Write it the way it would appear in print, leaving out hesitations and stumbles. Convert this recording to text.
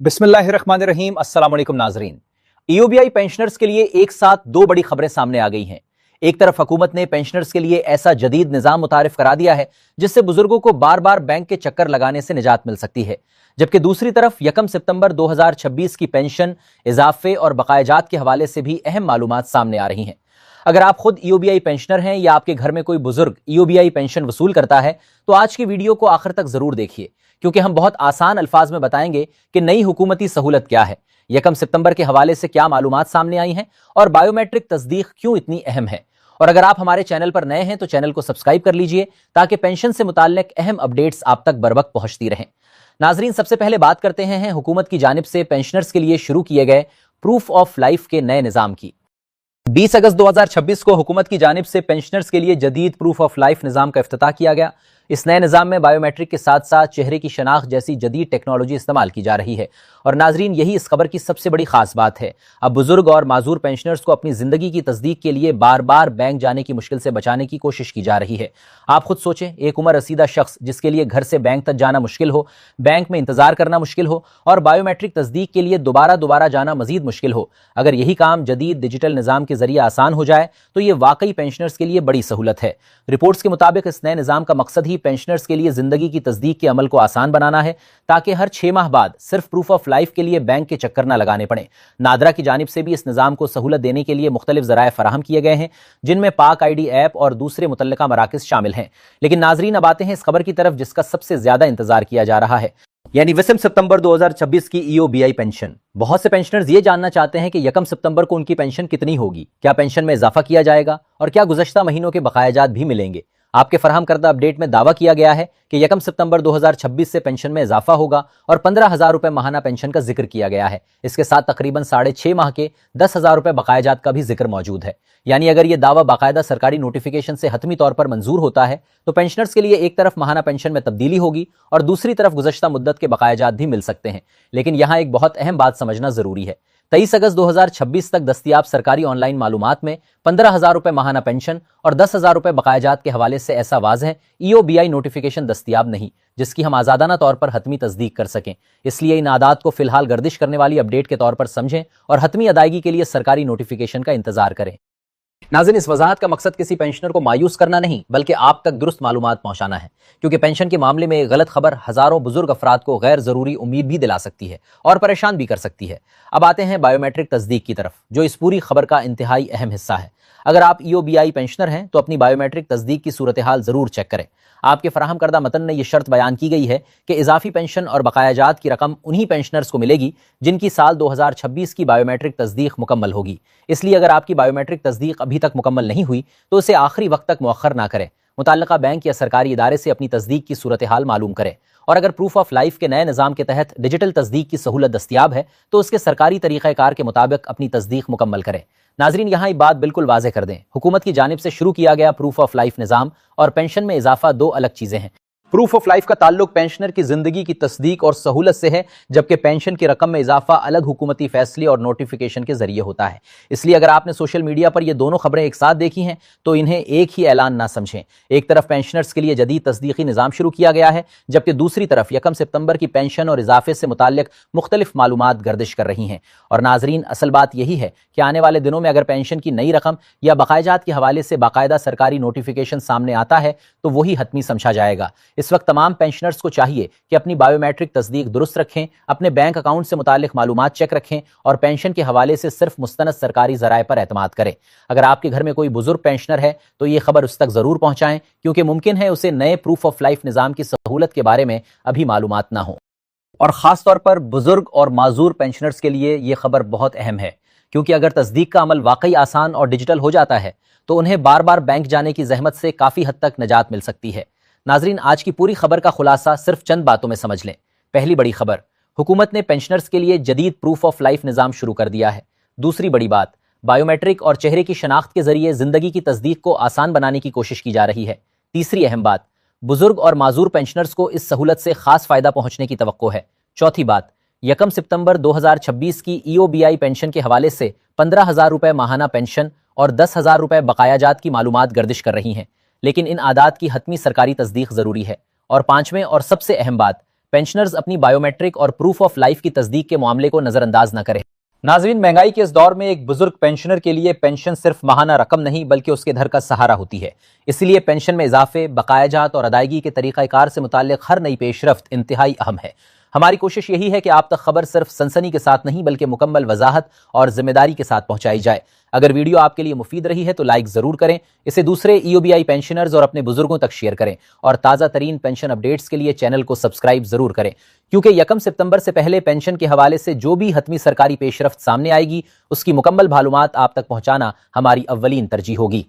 बिस्मिल्लाहिर्रहमानिर्रहीम। अस्सलाम वालेकुम नाजरीन। ईओबीआई पेंशनर्स के लिए एक साथ दो बड़ी खबरें सामने आ गई हैं। एक तरफ हुकूमत ने पेंशनर्स के लिए ऐसा जदीद निजाम मुतारिफ करा दिया है जिससे बुजुर्गों को बार बार बैंक के चक्कर लगाने से निजात मिल सकती है, जबकि दूसरी तरफ 1 सितंबर 2026 की पेंशन इजाफे और बकायाजात के हवाले से भी अहम मालूमात सामने आ रही हैं। अगर आप खुद ईओबीआई पेंशनर हैं या आपके घर में कोई बुजुर्ग ईओबीआई पेंशन वसूल करता है तो आज की वीडियो को आखिर तक जरूर देखिए, क्योंकि हम बहुत आसान अल्फाज में बताएंगे कि नई हुकूमती सहूलत क्या है, 1 सितंबर के हवाले से क्या मालूमात सामने आई हैं और बायोमेट्रिक तस्दीक क्यों इतनी अहम है। और अगर आप हमारे चैनल पर नए हैं तो चैनल को सब्सक्राइब कर लीजिए ताकि पेंशन से मुताल्लिक अहम अपडेट्स आप तक बर वक्त पहुंचती रहें। नाजरीन, सबसे पहले बात करते हैं हुकूमत की जानिब से पेंशनर्स के लिए शुरू किए गए प्रूफ ऑफ लाइफ के नए निजाम की। 20 अगस्त 2026 को हुकूमत की जानिब से पेंशनर्स के लिए जदीद प्रूफ ऑफ लाइफ निजाम का इफ्तिताह किया गया। इस नए निजाम में बायोमेट्रिक के साथ साथ चेहरे की शनाख्त जैसी जदीद टेक्नोलॉजी इस्तेमाल की जा रही है। और नाजरीन, यही इस खबर की सबसे बड़ी खास बात है। अब बुजुर्ग और माजूर पेंशनर्स को अपनी जिंदगी की तस्दीक के लिए बार बार बैंक जाने की मुश्किल से बचाने की कोशिश की जा रही है। आप खुद सोचें, एक उम्र रसीदा शख्स जिसके लिए घर से बैंक तक जाना मुश्किल हो, बैंक में इंतजार करना मुश्किल हो और बायोमेट्रिक तस्दीक के लिए दोबारा जाना मजीद मुश्किल हो, अगर यही काम जदीद डिजिटल निजाम के जरिए आसान हो जाए तो ये वाकई पेंशनर्स के लिए बड़ी सहूलत है। रिपोर्ट्स के मुताबिक इस नए निजाम का मकसद ही पेंशनर्स के लिए जिंदगी की तस्दीक के अमल को आसान बनाना है, ताकि हर 6 माह बाद सिर्फ प्रूफ ऑफ लाइफ के लिए बैंक के चक्कर न लगाने पड़े। नादरा की जानिब से भी इस निजाम को सहूलत देने के लिए मुख्तलिफ जराए फराहम किए गए हैं, जिनमें पाक आईडी ऐप और दूसरे मुतल्लिका मराकिज शामिल हैं। लेकिन नाजरीन, अब आते हैं इस खबर की तरफ जिसका सबसे ज्यादा इंतजार किया जा रहा है, यानी 20 सितंबर 2026 की ईओबीआई पेंशन। बहुत से पेंशनर्स ये जानना चाहते हैं कि 1 सितंबर को उनकी पेंशन कितनी होगी, क्या पेंशन में इजाफा किया जाएगा और क्या गुज़श्ता महीनों के बकायाजात भी मिलेंगे। आपके फराहम करदा अपडेट में दावा किया गया है कि 1 सितंबर 2026 से पेंशन में इजाफा होगा और 15,000 रुपए माहाना पेंशन का जिक्र किया गया है। इसके साथ तकरीबन 6.5 माह के 10,000 रुपए बकायाजात का भी जिक्र मौजूद है। यानी अगर यह दावा बाकायदा सरकारी नोटिफिकेशन से हतमी तौर पर मंजूर होता है तो पेंशनर्स के लिए एक तरफ माहाना पेंशन में तब्दीली होगी और दूसरी तरफ गुज़श्ता मुद्दत के बकायाजात भी मिल सकते हैं। लेकिन यहाँ एक बहुत अहम बात समझना जरूरी है। 23 अगस्त 2026 तक दस्तियाब सरकारी ऑनलाइन मालूमात में 15,000 रुपए माहाना पेंशन और 10,000 रुपए बकायाजात के हवाले से ऐसा वाज़ है ईओबीआई नोटिफिकेशन दस्तियाब नहीं जिसकी हम आज़ादाना तौर पर हतमी तस्दीक कर सकें। इसलिए इन आदात को फिलहाल गर्दिश करने वाली अपडेट के तौर पर समझें और हतमी अदायगी के लिए सरकारी नोटिफिकेशन का इंतजार करें। नाज़रीन, इस वजाहत का मकसद किसी पेंशनर को मायूस करना नहीं बल्कि आप तक दुरुस्त मालूमात पहुंचाना है, क्योंकि पेंशन के मामले में गलत खबर हजारों बुजुर्ग अफराद को गैर जरूरी उम्मीद भी दिला सकती है और परेशान भी कर सकती है। अब आते हैं बायोमेट्रिक तस्दीक की तरफ, जो इस पूरी खबर का इंतहाई अहम हिस्सा है। अगर आप ईओबीआई पेंशनर हैं तो अपनी बायोमेट्रिक तस्दीक की सूरत हाल जरूर चेक करें। आपके फराहम करदा मतन में यह शर्त बयान की गई है कि इजाफी पेंशन और बकायाजात की रकम उन्हीं पेंशनर्स को मिलेगी जिनकी साल 2026 की बायोमेट्रिक तस्दीक मुकम्मल होगी। इसलिए अगर आपकी बायोमेट्रिक तस्दीक अभी तक मुकम्मल नहीं हुई तो उसे आखिरी वक्त तक मुअख्खर ना करें। मुताल्लिका बैंक या सरकारी इदारे से अपनी तस्दीक की सूरत हाल मालूम करें। और अगर प्रूफ ऑफ लाइफ के नए निज़ाम के तहत डिजिटल तस्दीक की सहूलत दस्तियाब है तो उसके सरकारी तरीक़ाकार के मुताबिक अपनी तस्दीक मुकम्मल करें। नाजरीन, यहाँ एक बात बिल्कुल वाज़ेह कर दें, हुकूमत की जानिब से शुरू किया गया प्रूफ ऑफ लाइफ निज़ाम और पेंशन में इजाफा दो अलग चीज़ें हैं। प्रूफ ऑफ लाइफ का ताल्लुक पेंशनर की जिंदगी की तस्दीक और सहूलत से है, जबकि पेंशन की रकम में इजाफा अलग हुकूमती फैसले और नोटिफिकेशन के जरिए होता है। इसलिए अगर आपने सोशल मीडिया पर ये दोनों खबरें एक साथ देखी हैं तो इन्हें एक ही ऐलान ना समझें। एक तरफ पेंशनर्स के लिए जदीद तस्दीकी निज़ाम शुरू किया गया है, जबकि दूसरी तरफ 1 सितंबर की पेंशन और इजाफे से मुताल्लिक मुख्तलिफ मालूमात गर्दिश कर रही हैं। और नाजरीन, असल बात यही है कि आने वाले दिनों में अगर पेंशन की नई रकम या बकायाजात के हवाले से बाकायदा सरकारी नोटिफिकेशन सामने आता है तो वही हतमी समझा जाएगा। इस वक्त तमाम पेंशनर्स को चाहिए कि अपनी बायोमेट्रिक तस्दीक दुरुस्त रखें, अपने बैंक अकाउंट से मुतालिक मालूमात चेक रखें और पेंशन के हवाले से सिर्फ मुस्तनद सरकारी जराए पर एतमाद करें। अगर आपके घर में कोई बुजुर्ग पेंशनर है तो ये खबर उस तक जरूर पहुंचाएं, क्योंकि मुमकिन है उसे नए प्रूफ ऑफ लाइफ निज़ाम की सहूलत के बारे में अभी मालूमात ना हो। और खास तौर पर बुजुर्ग और माजूर पेंशनर्स के लिए ये खबर बहुत अहम है, क्योंकि अगर तस्दीक का अमल वाकई आसान और डिजिटल हो जाता है तो उन्हें बार बार बैंक जाने की जहमत से काफी हद तक निजात मिल सकती है। नाजरीन, आज की पूरी खबर का खुलासा सिर्फ चंद बातों में समझ लें। पहली बड़ी खबर, हुकूमत ने पेंशनर्स के लिए जदीद प्रूफ ऑफ लाइफ निज़ाम शुरू कर दिया है। दूसरी बड़ी बात, बायोमेट्रिक और चेहरे की शनाख्त के जरिए जिंदगी की तस्दीक को आसान बनाने की कोशिश की जा रही है। तीसरी अहम बात, बुजुर्ग और माजूर पेंशनर्स को इस सहूलत से खास फायदा पहुंचने की तवक्को है। चौथी बात, 1 सितंबर 2026 की ईओबीआई पेंशन के हवाले से 15,000 रुपए माहाना पेंशन और 10,000 रुपए बकायाजात की मालूमात गर्दिश कर रही हैं, लेकिन इन आदात की हतमी सरकारी तस्दीक जरूरी है। और पांचवें और सबसे अहम बात, पेंशनर्स अपनी बायोमेट्रिक और प्रूफ ऑफ लाइफ की तस्दीक के मामले को नजरअंदाज न करें। नाज़रीन, महंगाई के इस दौर में एक बुजुर्ग पेंशनर के लिए पेंशन सिर्फ माहाना रकम नहीं बल्कि उसके घर का सहारा होती है। इसलिए पेंशन में इजाफे, बकायाजात और अदायगी के तरीक़ाकार से मुताल्लिक हर नई पेशरफ्त इंतहाई अहम है। हमारी कोशिश यही है कि आप तक खबर सिर्फ सनसनी के साथ नहीं बल्कि मुकम्मल वजाहत और जिम्मेदारी के साथ पहुंचाई जाए। अगर वीडियो आपके लिए मुफीद रही है तो लाइक जरूर करें, इसे दूसरे EOBI पेंशनर्स और अपने बुजुर्गों तक शेयर करें और ताज़ा तरीन पेंशन अपडेट्स के लिए चैनल को सब्सक्राइब जरूर करें, क्योंकि 1 सितंबर से पहले पेंशन के हवाले से जो भी हतमी सरकारी पेशरफ्त सामने आएगी उसकी मुकम्मल मालूमात आप तक पहुंचाना हमारी अव्वलीन तरजीह होगी।